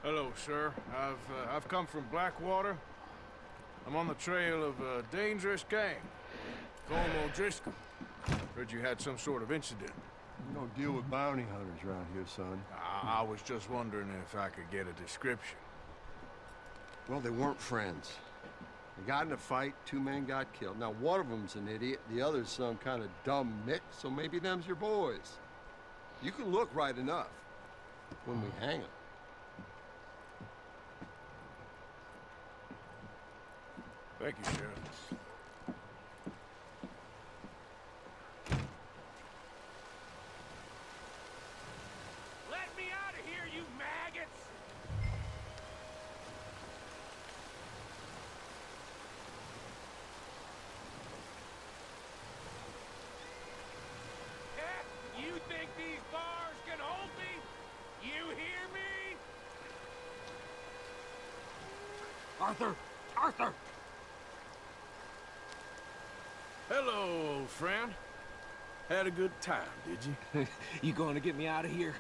Hello, sir. I've come from Blackwater. I'm on the trail of a dangerous gang. Colm O'Driscoll. Heard you had some sort of incident. We don't deal with bounty hunters around here, son. I was just wondering if I could get a description. Well, they weren't friends. They got in a fight, 2 men got killed. Now, one of them's an idiot, the other's some kind of dumb Mick, so maybe them's your boys. You can look right enough when we hang them. Thank you, Sheriff. Let me out of here, you maggots! You think these bars can hold me? You hear me? Arthur! Arthur! Hello, old friend. Had a good time, did you? You going to get me out of here?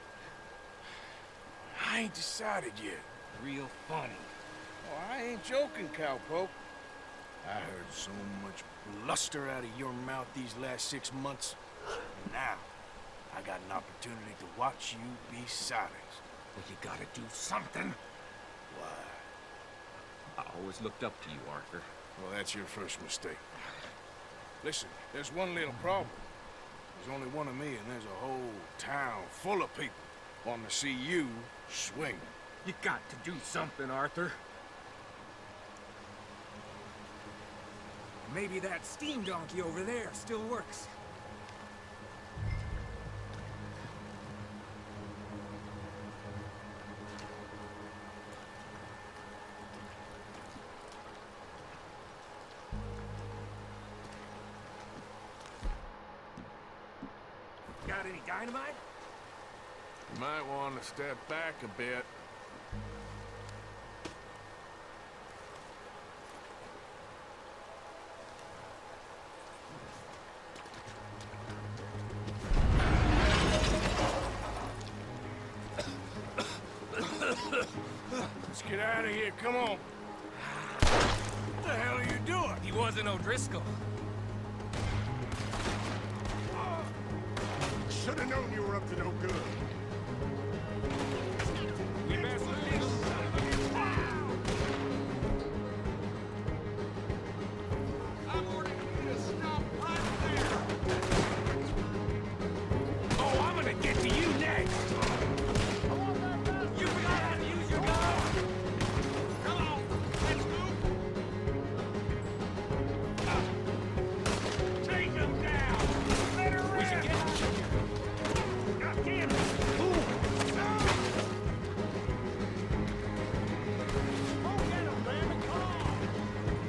I ain't decided yet. Real funny. Oh, I ain't joking, cowpoke. I heard so much bluster out of your mouth these last 6 months. And now, I got an opportunity to watch you be silenced. Well, you gotta do something. Why? I always looked up to you, Arthur. Well, that's your first mistake. Listen, there's one little problem. There's only one of me, and there's a whole town full of people wanting to see you swing. You got to do something, Arthur. Maybe that steam donkey over there still works. Got any dynamite? You might want to step back a bit. Let's get out of here, come on. What the hell are you doing? He wasn't O'Driscoll. Should have known you were up to no good. We best leave. I'm ordering you to stop right there! Oh, I'm gonna get to you next! You forgot how to use your gun! Come on, let's move! Take him down! Let her We should rip! get... God damn it! Oh, get him, man! Come on!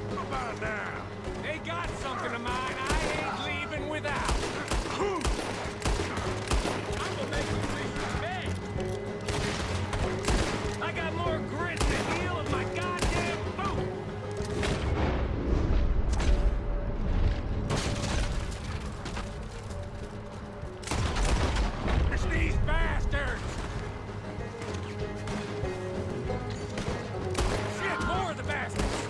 What about now? They got something of mine I ain't leaving without. I'm gonna make you wish you bed. I got more grit than heel in my goddamn boot. It's these bastards. Shit, more of the bastards.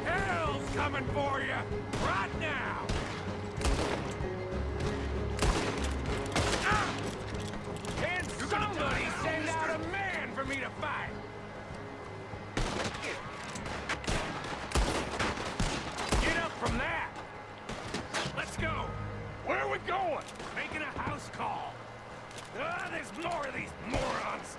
Hell's coming for you right now. Ah! Can somebody send out a man for me to fight? Get up from that. Let's go. Where are we going? Making a house call. There's more of these morons.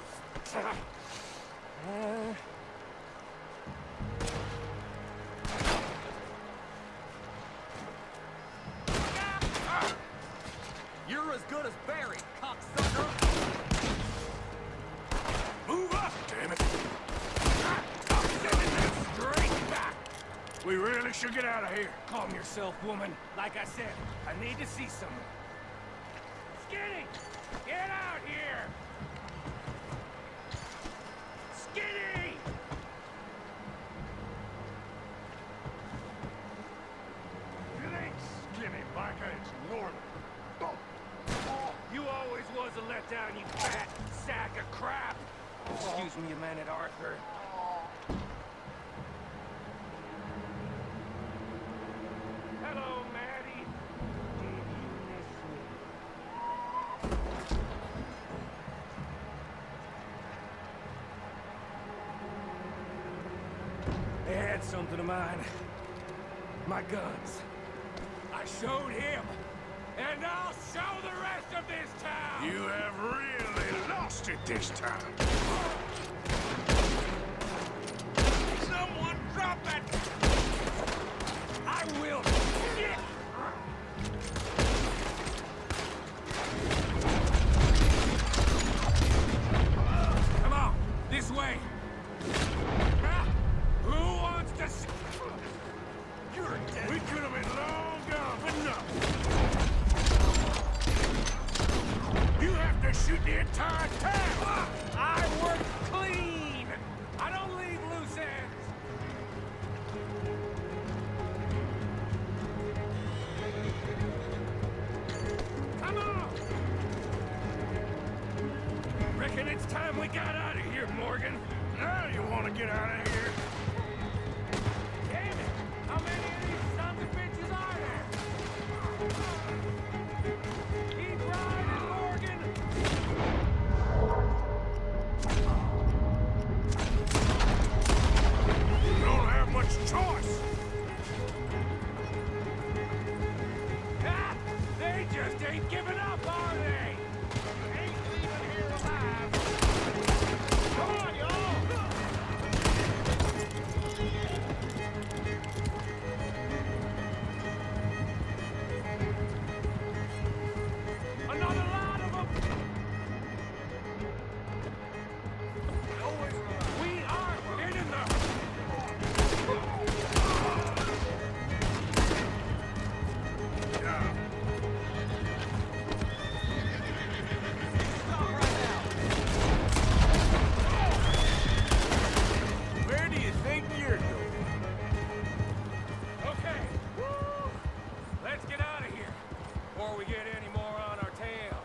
You're as good as Barry, cocksucker. Move up, damn it. I'm sending them straight back. We really should get out of here. Calm yourself, woman. Like I said, I need to see someone. Skinny! Get out here! Skinny! It ain't skinny, Micah, it's northern. You always was a letdown, you fat sack of crap! Excuse me a minute, Arthur. Hello, Maddie. Did you miss me? They had something of mine. My guns. I showed him, and I'll show the rest of this town! You have really lost it this time. Someone drop that! I will! Shit! Come on, this way! Ah, who wants to s- You're dead! We could have been long gone, but no. You have to shoot the entire town! I work clean! I don't leave loose ends! Come on! Reckon it's time we got out of here, Morgan. Now you want to get out of here? Damn it! How many of these sons of bitches are there? Keep riding, Morgan! You don't have much choice. Ah! They just ain't giving up, are they? Ain't leaving here alive. Come on, y'all! Another lot of them! We are hitting them! Where do you think you're going? Okay. Woo! Let's get out of here before we get any more on our tail.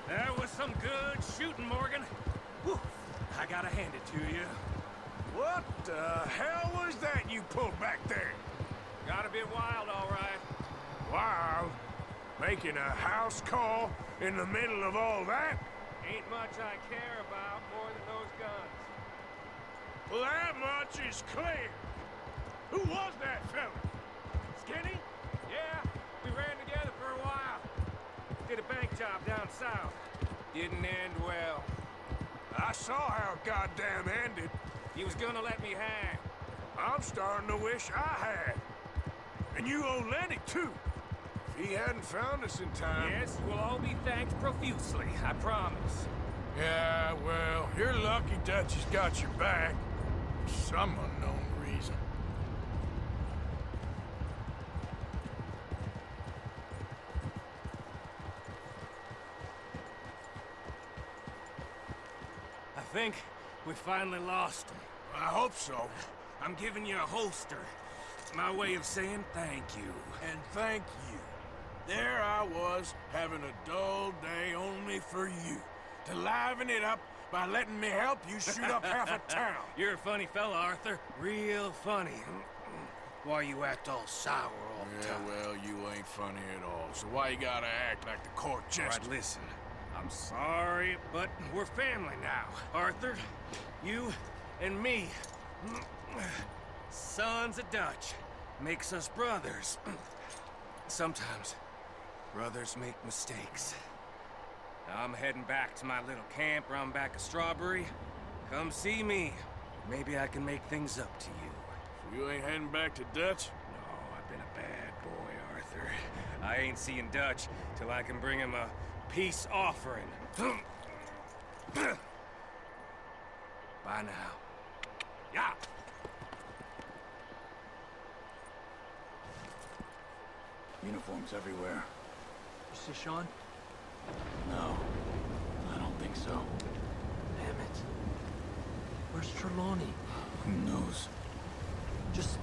That was some good shooting, Morgan. Whew. I gotta hand it to you. What the hell was that you pulled back there? Got a bit wild, all right. Wild? Making a house call in the middle of all that? Ain't much I care about more than those guns. Well, that much is clear. Who was that fella? Skinny? Yeah, we ran together for a while. Did a bank job down south. Didn't end well. I saw how it goddamn ended. He was gonna let me hang. I'm starting to wish I had. And you owe Lenny, too. If he hadn't found us in time... Yes, we'll all be thanked profusely, I promise. Yeah, well, you're lucky Dutch has got your back. For some unknown reason. I think we finally lost him. I hope so. I'm giving you a holster. My way of saying thank you. And thank you. There I was, having a dull day only for you. To liven it up by letting me help you shoot up half a town. You're a funny fella, Arthur. Real funny. Why you act all sour all the Yeah, time? well, you ain't funny at all. So why you gotta act like the court All jester? right, listen. I'm sorry, but we're family now. Arthur, you and me. Sons of Dutch. Makes us brothers. Sometimes, brothers make mistakes. I'm heading back to my little camp around back of Strawberry. Come see me. Maybe I can make things up to you. You ain't heading back to Dutch? No, I've been a bad boy, Arthur. I ain't seeing Dutch till I can bring him a peace offering. Bye now. Yeah. Uniforms everywhere. You see Sean? No, I don't think so. Damn it. Where's Trelawney? Who knows? Just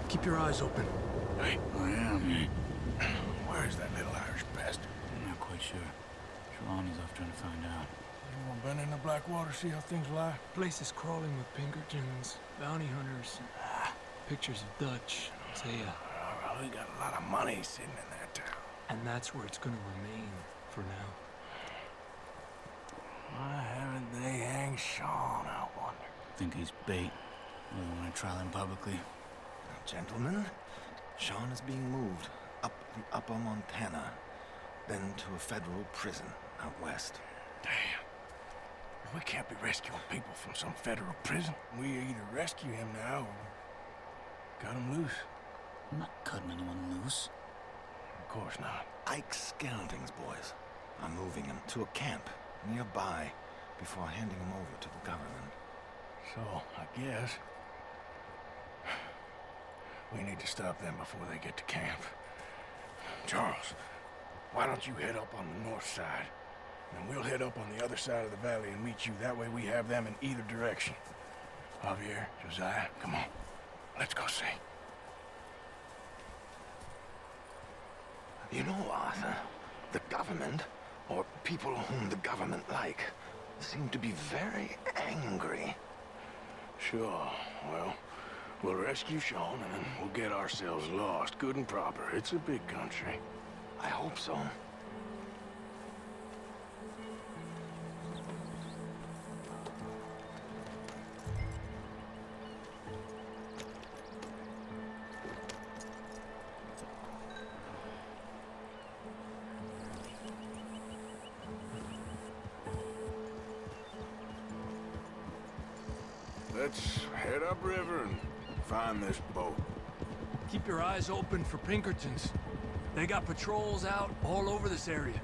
keep your eyes open. I am. Where's that little Irish bastard? I'm not quite sure. Trelawney's off backwater, see how things lie? Place is crawling with Pinkertons, bounty hunters, pictures of Dutch, Hosea. We got a lot of money sitting in that town. And that's where it's gonna remain for now. Why haven't they hanged Sean, I wonder? Think he's bait. Really want to trial him publicly. Gentlemen, Sean is being moved up the upper Montana, then to a federal prison out west. Damn. We can't be rescuing people from some federal prison. We either rescue him now or cut him loose. I'm not cutting anyone loose. Of course not. Ike Skelding's boys are moving him to a camp nearby before handing him over to the government. So, I guess we need to stop them before they get to camp. Charles, why don't you head up on the north side? And we'll head up on the other side of the valley and meet you. That way we have them in either direction. Javier, Josiah, come on. Let's go see. You know, Arthur, the government, or people whom the government like, seem to be very angry. Sure, well, we'll rescue Sean and then we'll get ourselves lost, good and proper. It's a big country. I hope so. Let's head upriver and find this boat. Keep your eyes open for Pinkertons. They got patrols out all over this area.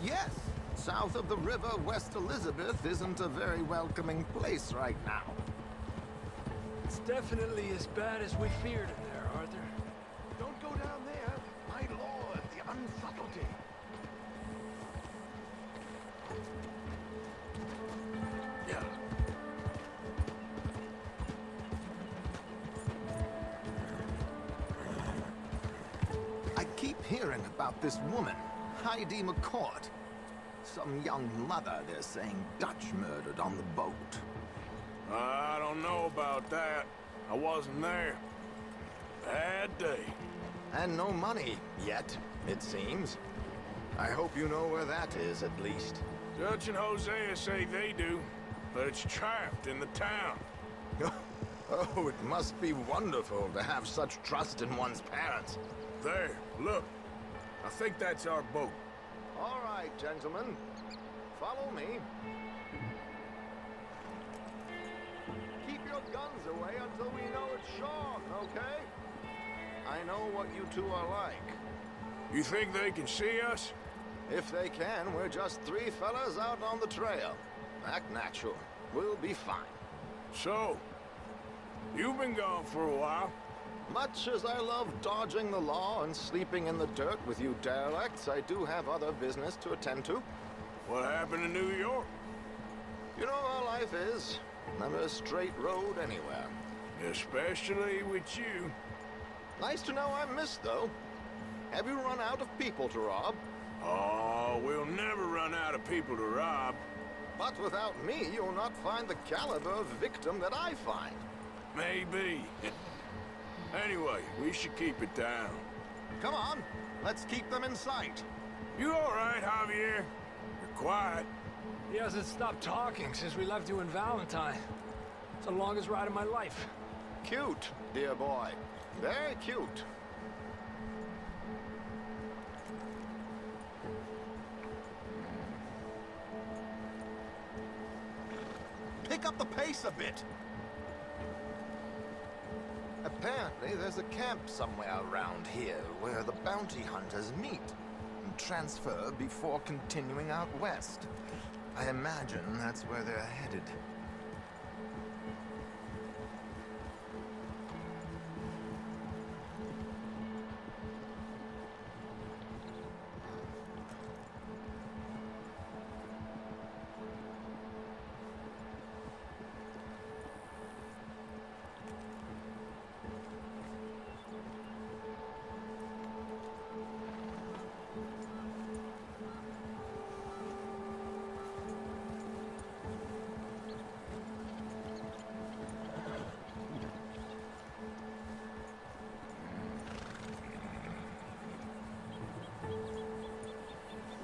Yes. South of the river, West Elizabeth isn't a very welcoming place right now. It's definitely as bad as we feared in there, Arthur. Don't go down there. My lord, the unsubtlety. Yeah. I keep hearing about this woman, Heidi McCourt. Some young mother, they're saying, Dutch murdered on the boat. I don't know about that. I wasn't there. Bad day. And no money yet, it seems. I hope you know where that is, at least. Dutch and Hosea say they do, but it's trapped in the town. Oh, it must be wonderful to have such trust in one's parents. There, look. I think that's our boat. All right, gentlemen. Follow me. Keep your guns away until we know it's Sean, okay? I know what you two are like. You think they can see us? If they can, we're just three fellas out on the trail. Act natural. We'll be fine. So, you've been gone for a while. Much as I love dodging the law and sleeping in the dirt with you derelicts, I do have other business to attend to. What happened in New York? You know how life is. Never a straight road anywhere. Especially with you. Nice to know I'm missed, though. Have you run out of people to rob? Oh, we'll never run out of people to rob. But without me, you'll not find the caliber of victim that I find. Maybe. Anyway, we should keep it down. Come on, let's keep them in sight. You all right, Javier? You're quiet. He hasn't stopped talking since we left you in Valentine. It's the longest ride of my life. Cute, dear boy. Very cute. Pick up the pace a bit. Apparently, there's a camp somewhere around here where the bounty hunters meet and transfer before continuing out west. I imagine that's where they're headed.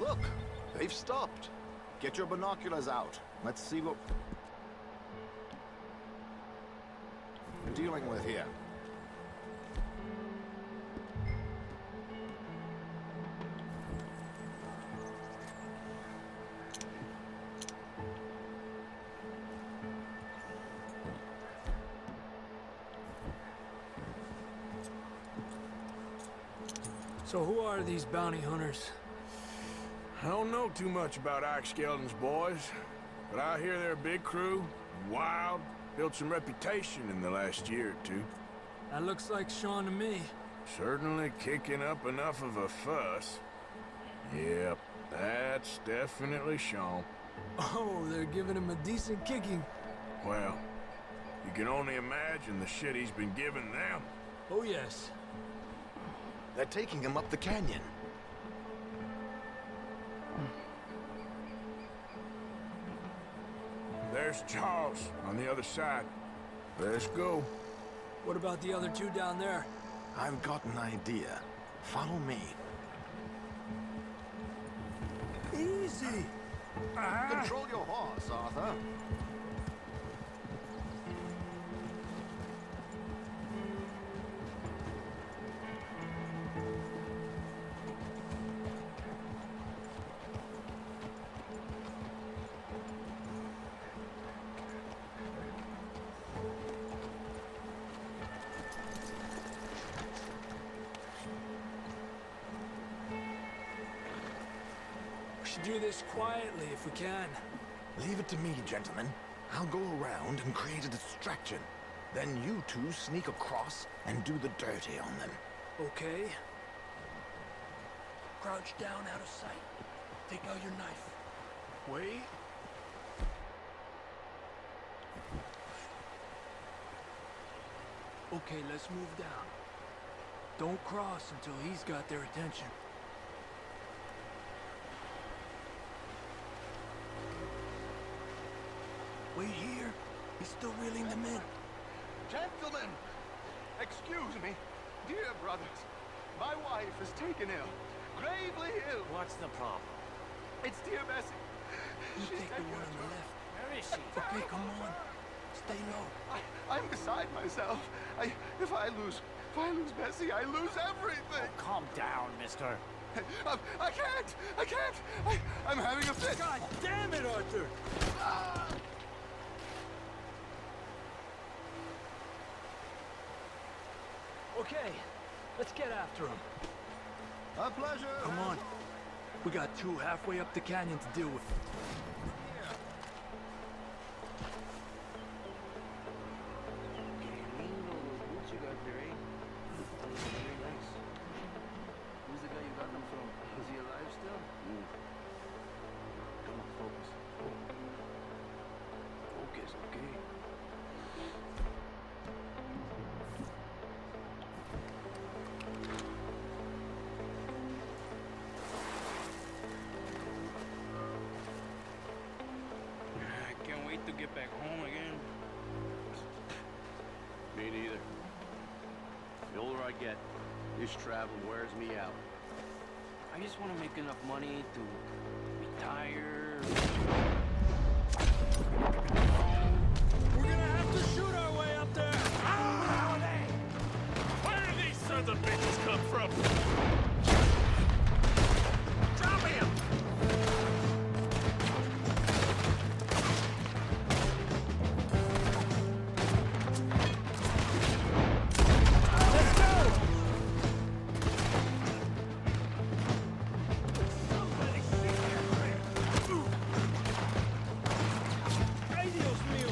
Look, they've stopped. Get your binoculars out. Let's see what we're dealing with here. So who are these bounty hunters? I don't know too much about Ike Skeldon's boys, but I hear they're a big crew, wild, built some reputation in the last year or two. That looks like Sean to me. Certainly kicking up enough of a fuss. Yep, that's definitely Sean. Oh, they're giving him a decent kicking. Well, you can only imagine the shit he's been giving them. Oh, yes. They're taking him up the canyon. There's Jaws on the other side. Let's go. What about the other two down there? I've got an idea. Follow me. Easy. Control your horse, Arthur. We should do this quietly if we can. Leave it to me, gentlemen. I'll go around and create a distraction. Then you two sneak across and do the dirty on them. Okay. Crouch down out of sight. Take out your knife. Wait. Okay, let's move down. Don't cross until he's got their attention. Wait here. He's still reeling them in. Gentlemen, excuse me. Dear brothers, my wife is taken ill. Gravely ill. What's the problem? It's dear Bessie. You She's take the taken one ill. on the left. Where is she? Okay, come on. Stay low. I'm beside myself. If I lose Bessie, I lose everything. Calm down, mister. I can't. I'm having a fit. God damn it, Arthur! Okay, let's get after him. A pleasure. Come on. We got two halfway up the canyon to deal with. Who's the guy you got them from? Is he alive still? Come on, focus. Focus, okay? I can't wait to get back home again. Me neither. The older I get, this travel wears me out. I just want to make enough money to retire. We're gonna have to shoot our way up there! Where did these sons of bitches come from? Drop him! Let's go! Ay, Dios mío!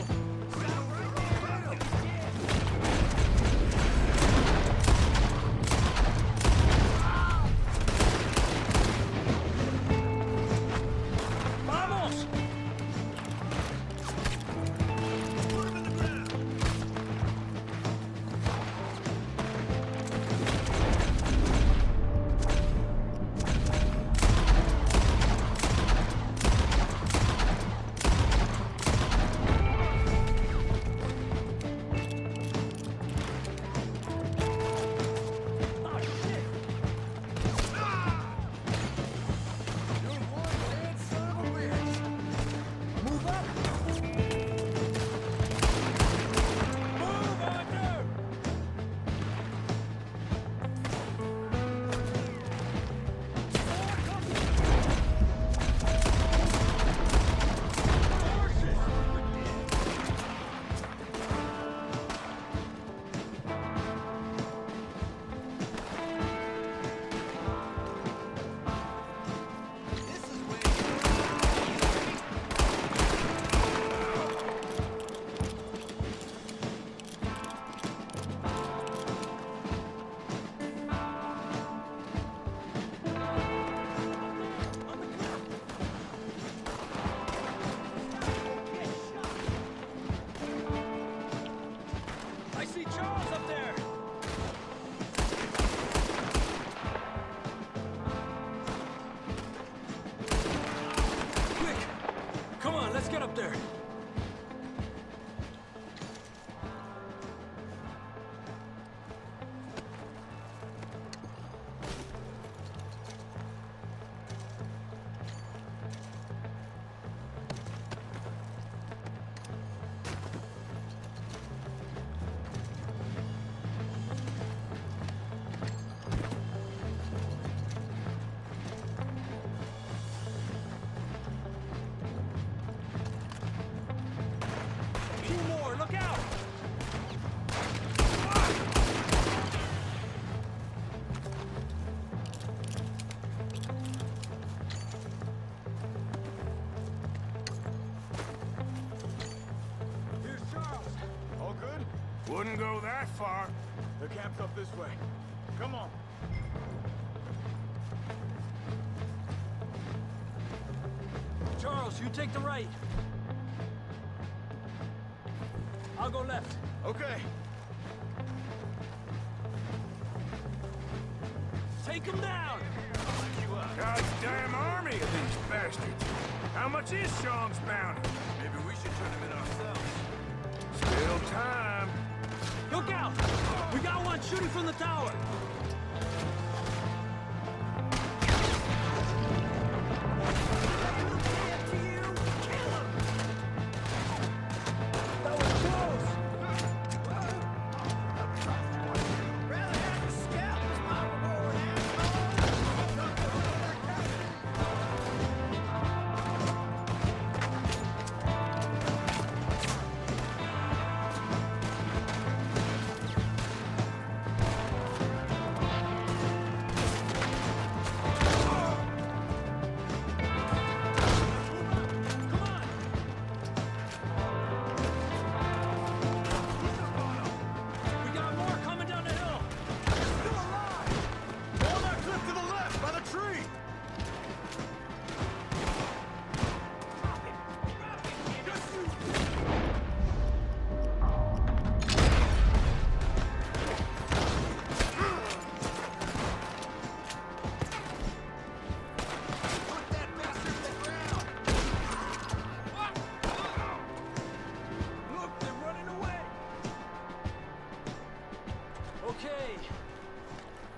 wouldn't go that far. The camp's up this way. Come on. Charles, you take the right. I'll go left. Okay. Take him down! Goddamn army of these bastards. How much is Sean's bounty? Maybe we should turn him in ourselves. Still time. Look out! We got one shooting from the tower!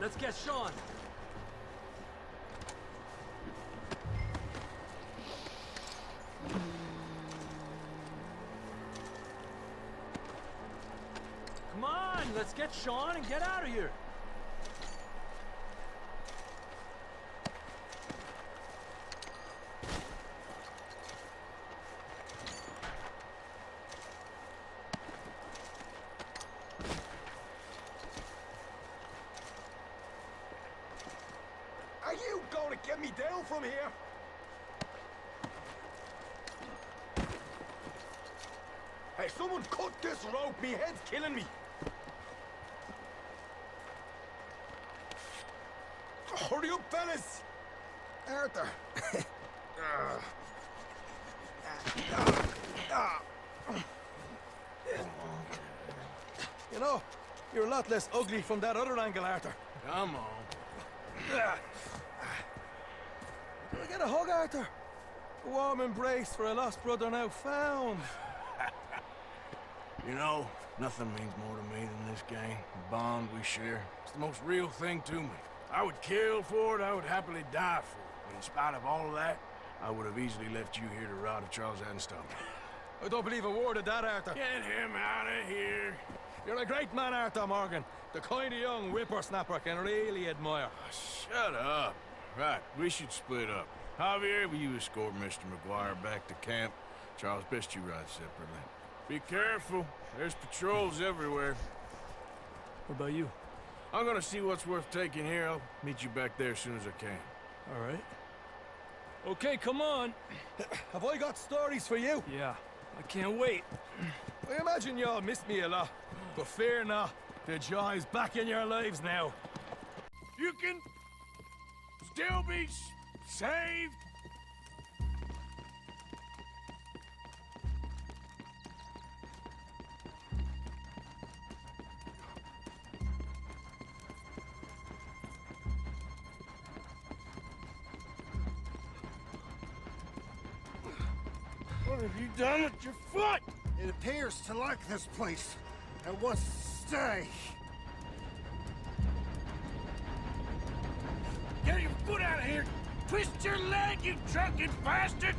Let's get Sean. Come on, let's get Sean and get out of here. Are you going to get me down from here? Hey, someone cut this rope! Me head's killing me! Hurry up, fellas! Arthur! You know, you're a lot less ugly from that other angle, Arthur. Come on. Get a hug, Arthur. A warm embrace for a lost brother now found. You know, nothing means more to me than this gang, the bond we share. It's the most real thing to me. I would kill for it, I would happily die for it. But in spite of all of that, I would have easily left you here to rot if Charles hadn't stopped me. I don't believe a word of that, Arthur. Get him out of here. You're a great man, Arthur Morgan. The kind of young whippersnapper I can really admire. Shut up. Right, we should split up. Javier, will you escort Mr. McGuire back to camp? Charles, best you ride separately. Be careful. There's patrols everywhere. What about you? I'm gonna see what's worth taking here. I'll meet you back there as soon as I can. All right. Okay, come on. Have I got stories for you? Yeah, I can't wait. I imagine y'all missed me a lot, but fear not. The joy's back in your lives now. You can still be saved. What have you done with your foot? It appears to like this place and wants to stay. Get your foot out of here! Twist your leg, you drunken bastard!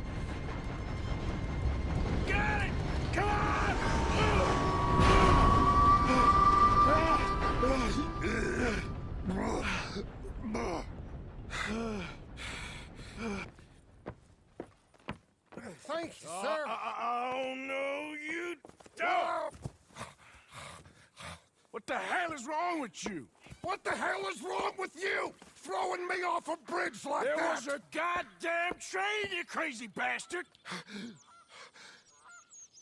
Got it! Come on! Thank you, sir. Oh, no, you don't! What the hell is wrong with you? What the hell is wrong with you? Throwing me off a bridge like There that? was a goddamn train, you crazy bastard!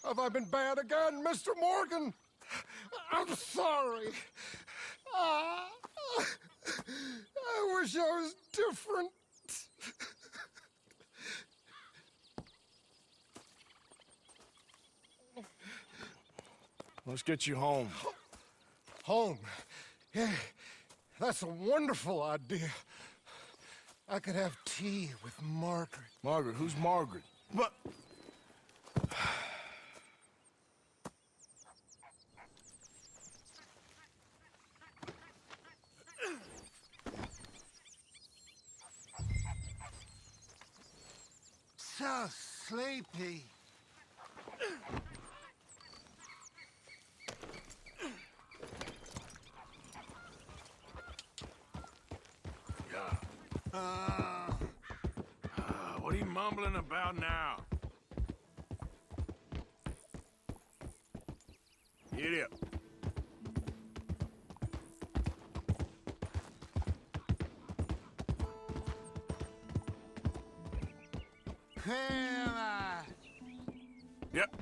Have I been bad again, Mr. Morgan? I'm sorry. I wish I was different. Let's get you home. Home? Yeah, that's a wonderful idea. I could have tea with Margaret. Margaret? Who's Margaret? But... So sleepy. What are you mumbling about now? Get up. Grandma! Yep.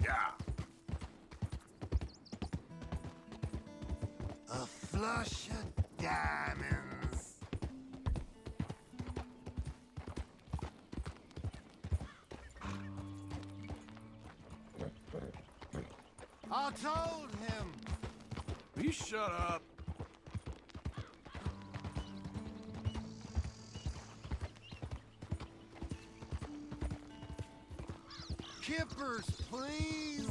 Yeah. A flush of diamonds. I told him. Will you shut up? Kippers, please.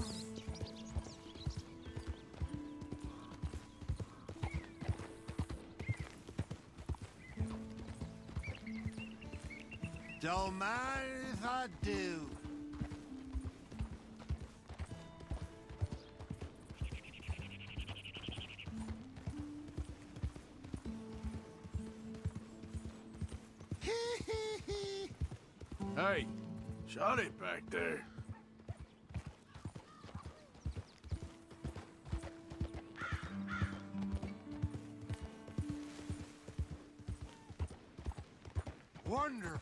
Don't mind if I do. Hey, shut it back there. Wonderful.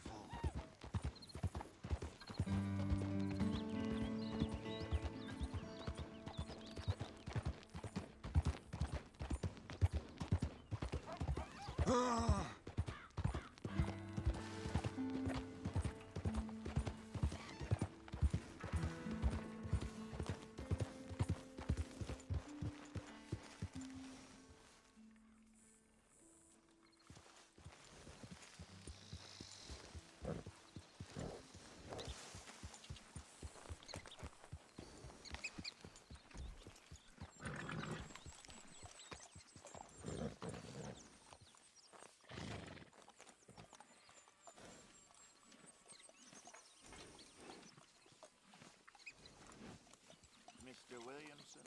Mr. Williamson?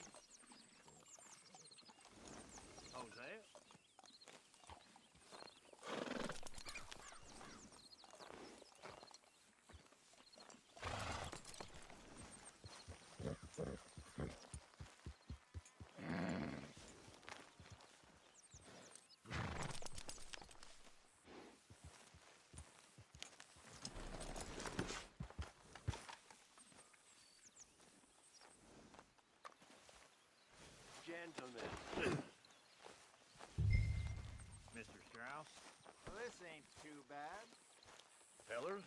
Jose? Gentlemen. Mr. Strauss? Well, this ain't too bad. Fellers?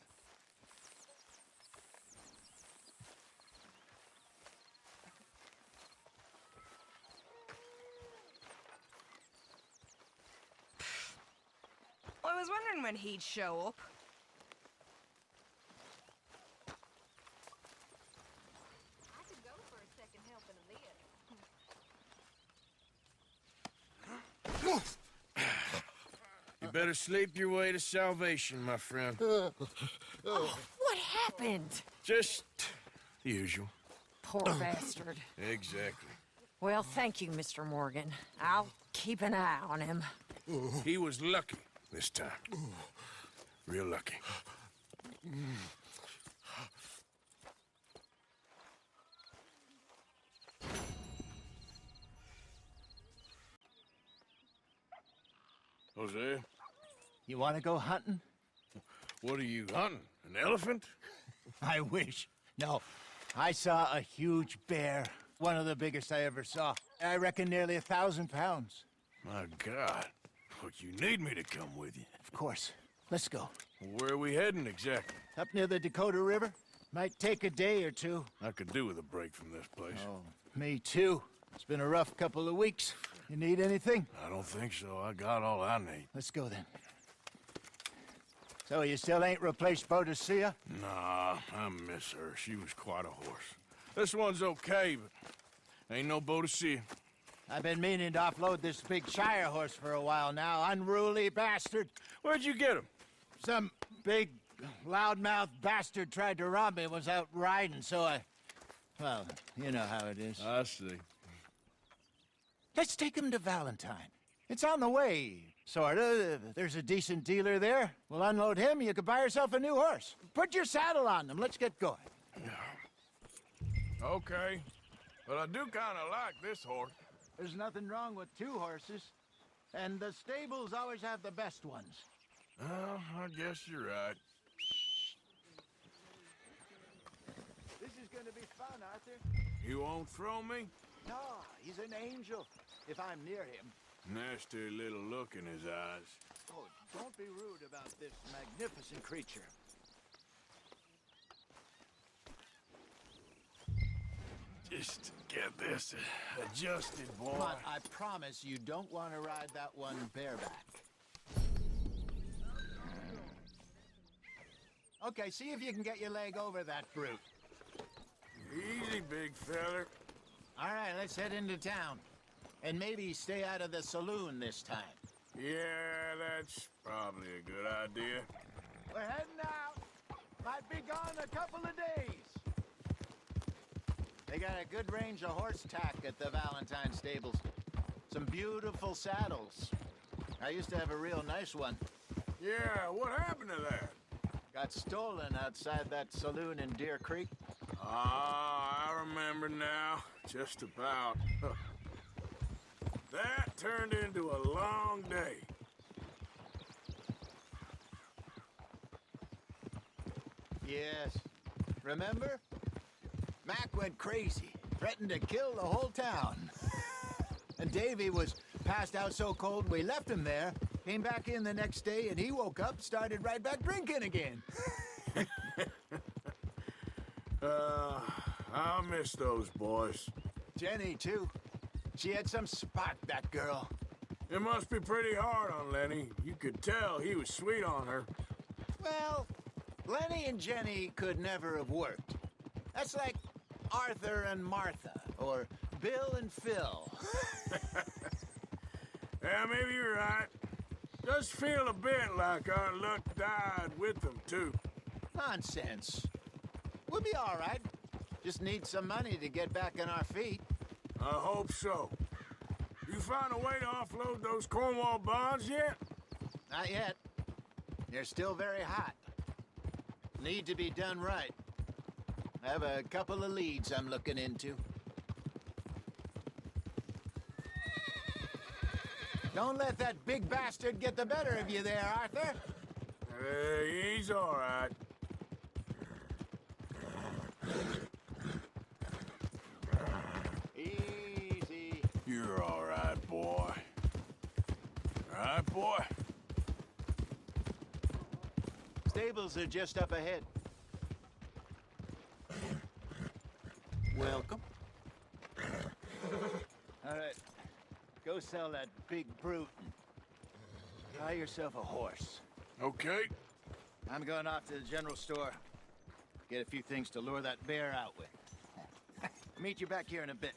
I was wondering when he'd show up. I could go for a second helping of this. You better sleep your way to salvation, my friend. What happened? Just the usual. Poor bastard. Exactly. Well, thank you, Mr. Morgan. I'll keep an eye on him. He was lucky this time. Real lucky. Jose? You want to go hunting? What are you hunting? An elephant? I wish. No, I saw a huge bear. One of the biggest I ever saw. I reckon nearly 1,000 pounds. My God. Look, you need me to come with you. Of course. Let's go. Where are we heading exactly? Up near the Dakota River. Might take a day or two. I could do with a break from this place. Oh, me too. It's been a rough couple of weeks. You need anything? I don't think so. I got all I need. Let's go then. So you still ain't replaced Boadicea? Nah, I miss her. She was quite a horse. This one's okay, but ain't no Boadicea. I've been meaning to offload this big Shire horse for a while now. Unruly bastard. Where'd you get him? Some big, loudmouth bastard tried to rob me, was out riding, so well, you know how it is. I see. Let's take him to Valentine. It's on the way, sorta. There's a decent dealer there. We'll unload him, you could buy yourself a new horse. Put your saddle on them, let's get going. Okay, but I do kind of like this horse. There's nothing wrong with two horses, and the stables always have the best ones. Well, I guess you're right. This is gonna be fun, Arthur. You won't throw me? No, he's an angel, if I'm near him. Nasty little look in his eyes. Oh, don't be rude about this magnificent creature. Just get this adjusted, boy. Come on, I promise you don't want to ride that one bareback. Okay, see if you can get your leg over that brute. Easy, big feller. All right, let's head into town. And maybe stay out of the saloon this time. Yeah, that's probably a good idea. We're heading out. Might be gone a couple of days. They got a good range of horse tack at the Valentine stables. Some beautiful saddles. I used to have a real nice one. Yeah, what happened to that? Got stolen outside that saloon in Deer Creek. Ah, I remember now. Just about. That turned into a long day. Yes. Remember? Mac went crazy, threatened to kill the whole town. And Davy was passed out so cold we left him there, came back in the next day, and he woke up, started right back drinking again. I miss those boys. Jenny, too. She had some spark, that girl. It must be pretty hard on Lenny. You could tell he was sweet on her. Well, Lenny and Jenny could never have worked. That's like Arthur and Martha, or Bill and Phil. Yeah, maybe you're right. Does feel a bit like our luck died with them, too. Nonsense. We'll be all right. Just need some money to get back on our feet. I hope so. You find a way to offload those Cornwall bonds yet? Not yet. They're still very hot. Need to be done right. I have a couple of leads I'm looking into. Don't let that big bastard get the better of you there, Arthur. He's all right. Easy. You're all right, boy. All right, boy? Stables are just up ahead. Welcome. All right. Go sell that big brute and buy yourself a horse. Okay. I'm going off to the general store. Get a few things to lure that bear out with. Meet you back here in a bit.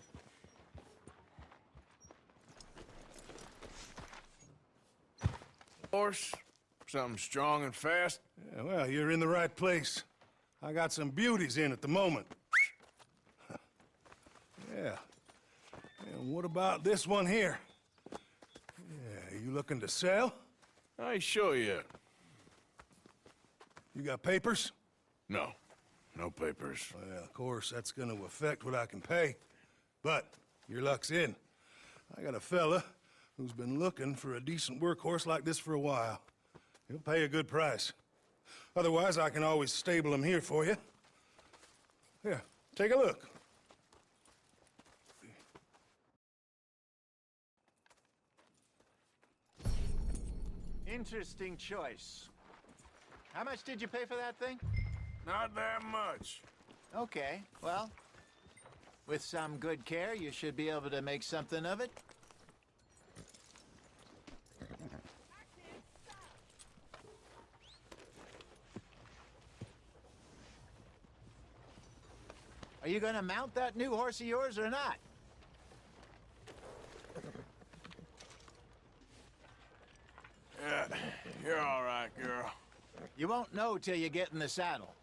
Horse? Something strong and fast? Yeah, well, you're in the right place. I got some beauties in at the moment. Yeah. And what about this one here? Yeah, you looking to sell? I ain't sure yet. You got papers? No. No papers. Well, of course, that's gonna affect what I can pay. But your luck's in. I got a fella who's been looking for a decent workhorse like this for a while. He'll pay a good price. Otherwise, I can always stable him here for you. Yeah, take a look. Interesting choice. How much did you pay for that thing? Not that much. Okay, well, with some good care, you should be able to make something of it. Are you gonna mount that new horse of yours or not? Yeah, you're all right, girl. You won't know till you get in the saddle.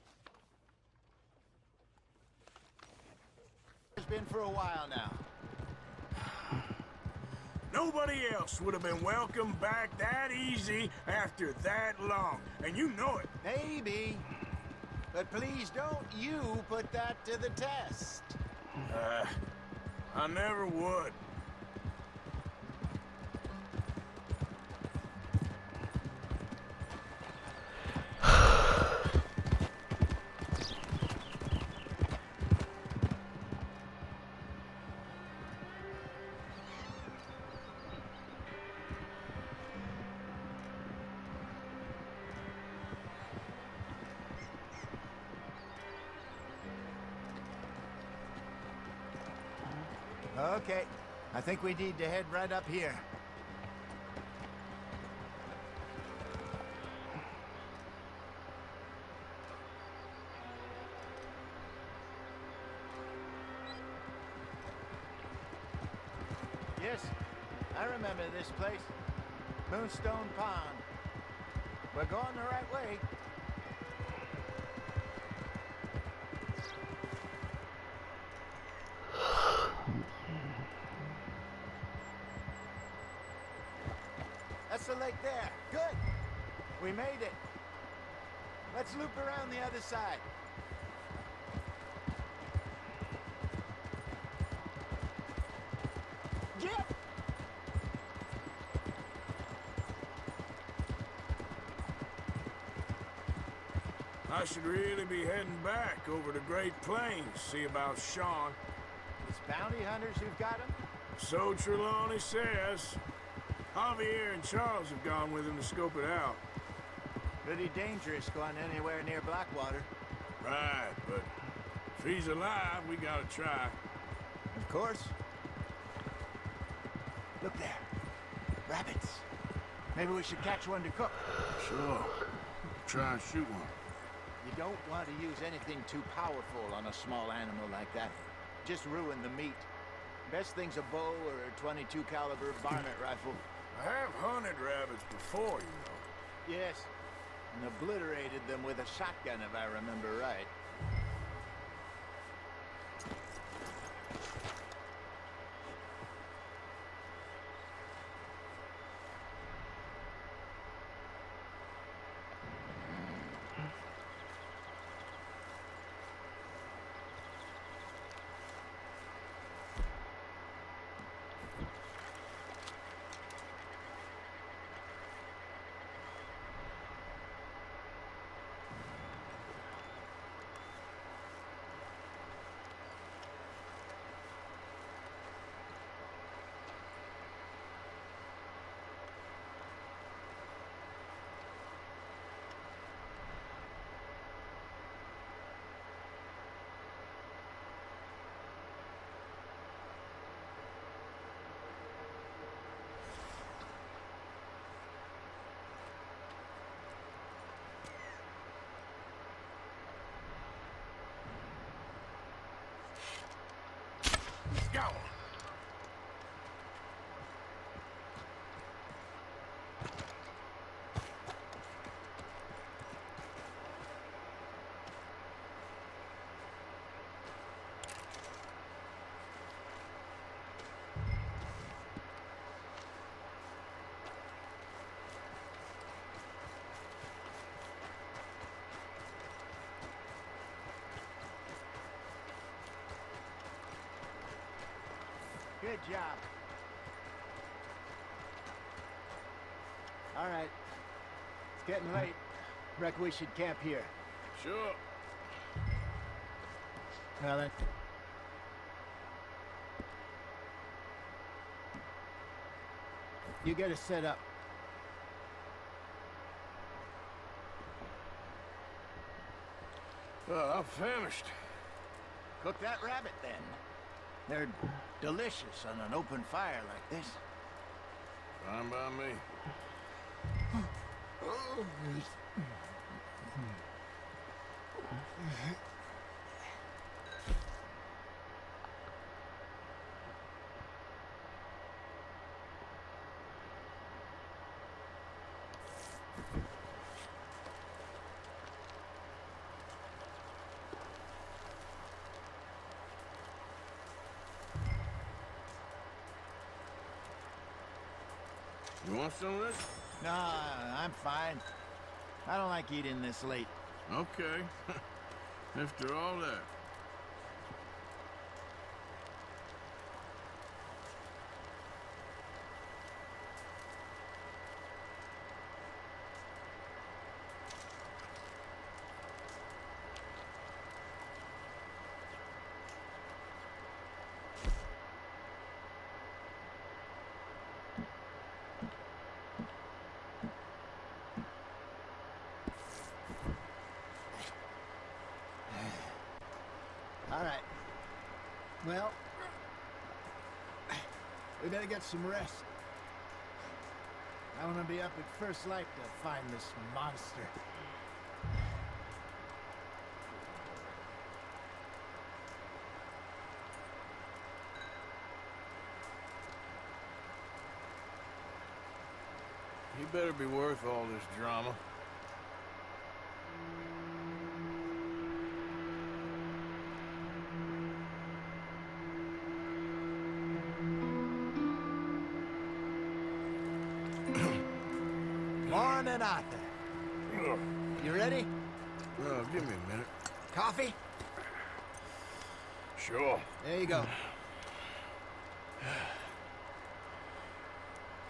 It's been for a while now. Nobody else would have been welcomed back that easy after that long, and you know it. Maybe. But please don't you put that to the test. I never would. Okay, I think we need to head right up here. Yes, I remember this place. Moonstone Pond. We're going the right way. That's the lake there. Good. We made it. Let's loop around the other side. Yep. I should really be heading back over to Great Plains, see about Sean. It's bounty hunters who've got him? So Trelawney says. Javier and Charles have gone with him to scope it out. Pretty dangerous going anywhere near Blackwater. Right, but if he's alive, we gotta try. Of course. Look there. Rabbits. Maybe we should catch one to cook. Sure. Try and shoot one. You don't want to use anything too powerful on a small animal like that. Just ruin the meat. Best thing's a bow or a .22 caliber varmint rifle. I have hunted rabbits before, you know. Yes, and obliterated them with a shotgun if I remember right. Let's go. Good job. All right. It's getting late. Reckon we should camp here. Sure. Well, then. You get us set up. I'm famished. Cook that rabbit, then. They're delicious on an open fire like this. Fine by me. You want some of this? No, I'm fine. I don't like eating this late. Okay. After all that. All right. Well, we better get some rest. I want to be up at first light to find this monster. You better be worth all this drama. Morning, Arthur. You ready? Give me a minute. Coffee? Sure. There you go.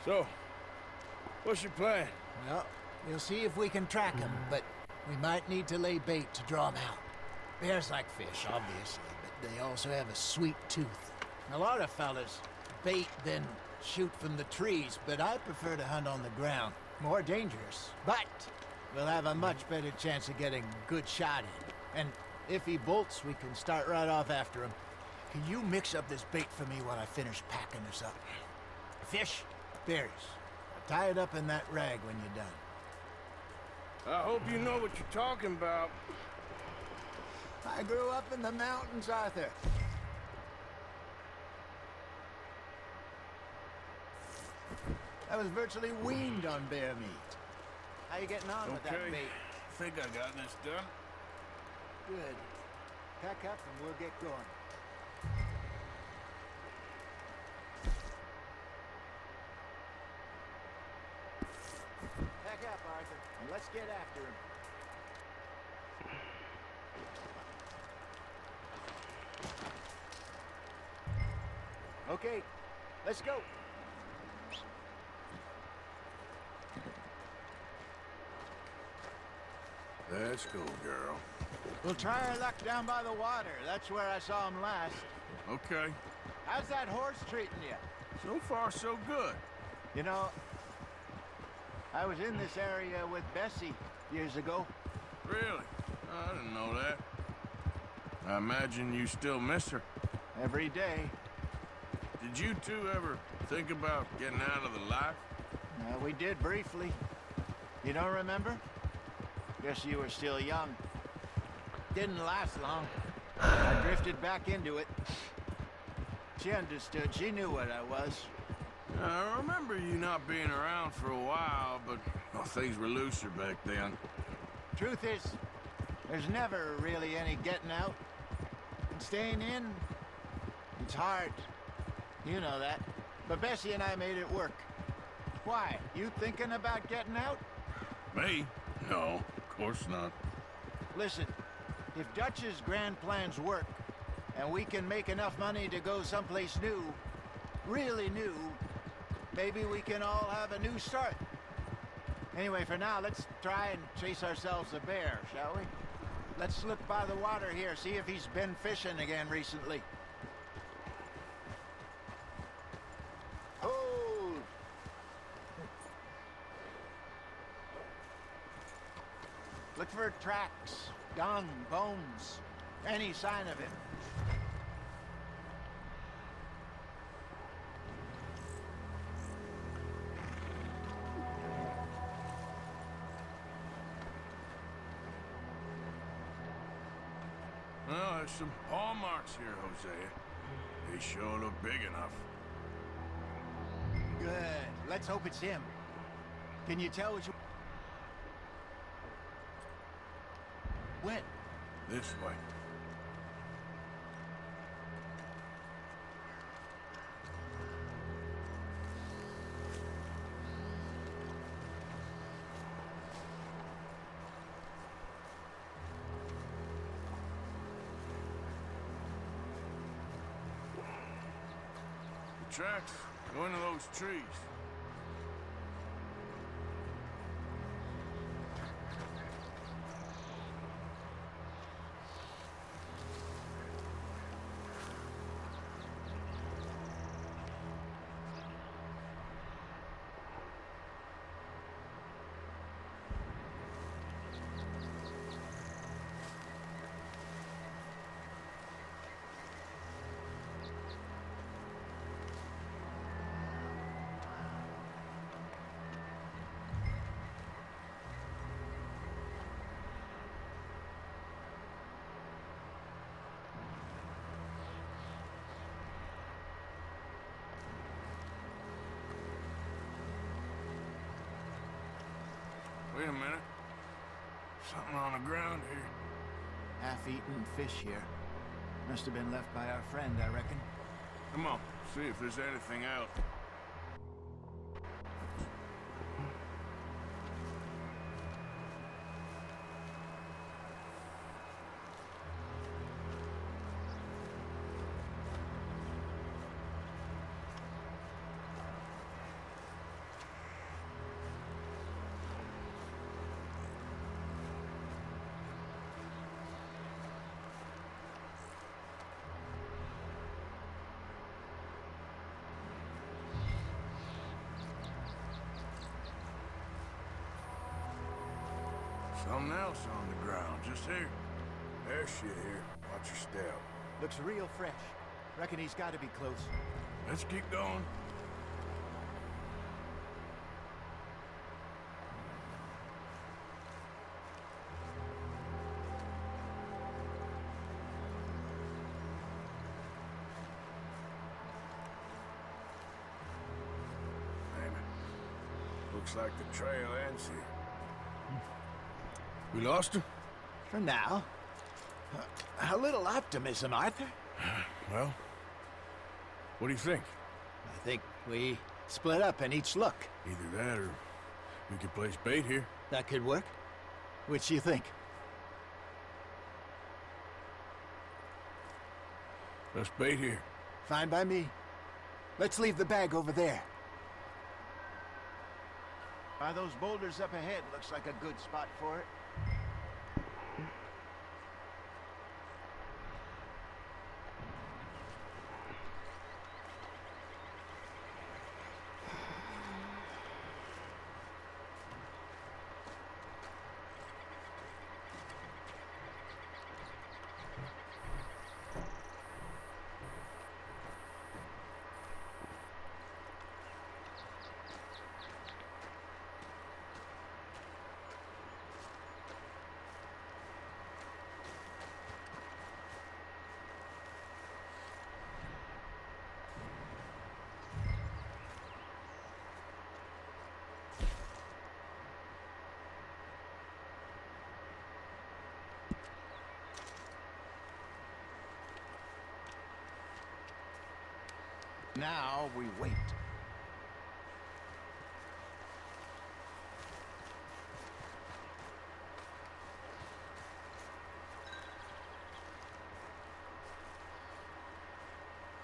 So, what's your plan? Well, we'll see if we can track him, but we might need to lay bait to draw him out. Bears like fish, obviously, but they also have a sweet tooth. A lot of fellas bait then shoot from the trees, but I prefer to hunt on the ground. More dangerous, but we'll have a much better chance of getting a good shot in. And if he bolts, we can start right off after him. Can you mix up this bait for me while I finish packing this up? Fish, berries. Tie it up in that rag when you're done. I hope you know what you're talking about. I grew up in the mountains, Arthur. I was virtually weaned on bear meat. How you getting on with that bait? Think I got this done. Good. Pack up and we'll get going. Pack up, Arthur, and let's get after him. Okay, let's go. Let's go, girl. We'll try our luck down by the water. That's where I saw him last. Okay. How's that horse treating you? So far, so good. You know, I was in this area with Bessie years ago. Really? I didn't know that. I imagine you still miss her. Every day. Did you two ever think about getting out of the life? We did briefly. You don't remember? Guess you were still young. Didn't last long. I drifted back into it. She understood. She knew what I was. I remember you not being around for a while, but well, things were looser back then. Truth is, there's never really any getting out. And staying in, it's hard. You know that. But Bessie and I made it work. Why? You thinking about getting out? Me? No, of course not. Listen, if Dutch's grand plans work, and we can make enough money to go someplace new, really new, maybe we can all have a new start. Anyway, for now, let's try and chase ourselves a bear, shall we? Let's look by the water here, see if he's been fishing again recently. Hold! Look for tracks, dung, bones, any sign of him. Well, there's some paw marks here, Hosea. They sure look big enough. Good. Let's hope it's him. Can you tell which... When? This way. The tracks go into those trees. Wait a minute. Something on the ground here. Half-eaten fish here. Must have been left by our friend, I reckon. Come on, see if there's anything out. Something else on the ground, just here. There's shit here. Watch your step. Looks real fresh. Reckon he's got to be close. Let's keep going. Damn it. Looks like the trail ends here. We lost her? For now. A little optimism, Arthur. Well, what do you think? I think we split up and each look. Either that or we could place bait here. That could work. Which do you think? Let's bait here. Fine by me. Let's leave the bag over there. By those boulders up ahead, looks like a good spot for it. Now we wait.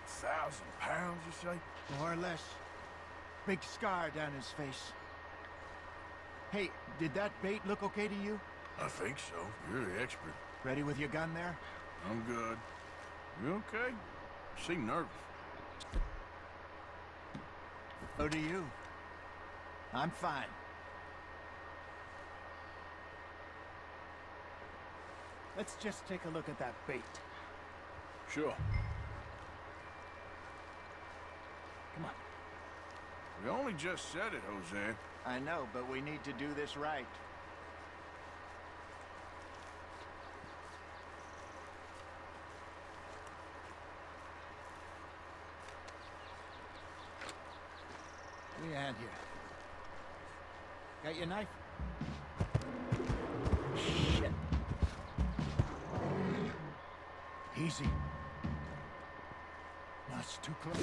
£1,000, you say? More or less. Big scar down his face. Hey, did that bait look okay to you? I think so. You're the expert. Ready with your gun there? I'm good. You okay? You seem nervous. So do you. I'm fine. Let's just take a look at that bait. Sure. Come on. We only just said it, Jose. I know, but we need to do this right. Give me a hand here. Got your knife? Shit. Easy. No, it's too close.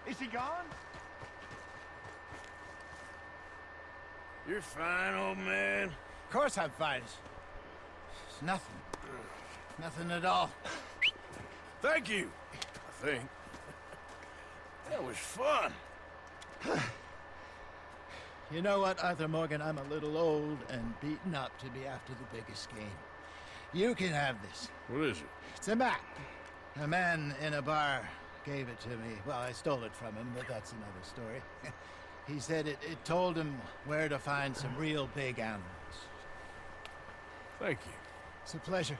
Is he gone? You're fine, old man. Of course I'm fine. It's nothing. Nothing at all. Thank you, I think. That was fun. You know what, Arthur Morgan? I'm a little old and beaten up to be after the biggest game. You can have this. What is it? It's a map. A man in a bar gave it to me. Well, I stole it from him, but that's another story. He said it told him where to find some real big animals. Thank you. It's a pleasure.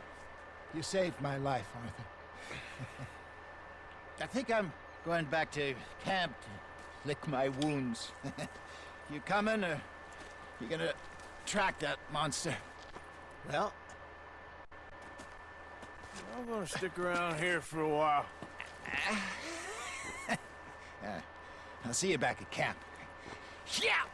You saved my life, Arthur. I think I'm going back to camp to lick my wounds. You coming, or you gonna track that monster? Well, I'm gonna stick around here for a while. I'll see you back at camp. Yeah!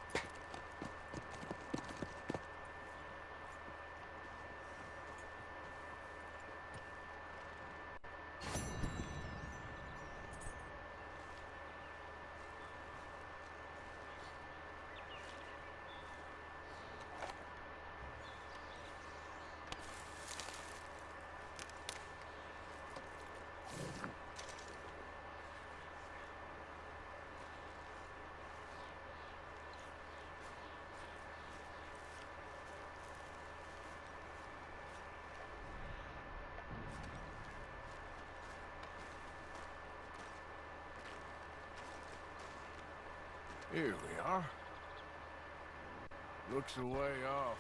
Here we are. Looks a way off.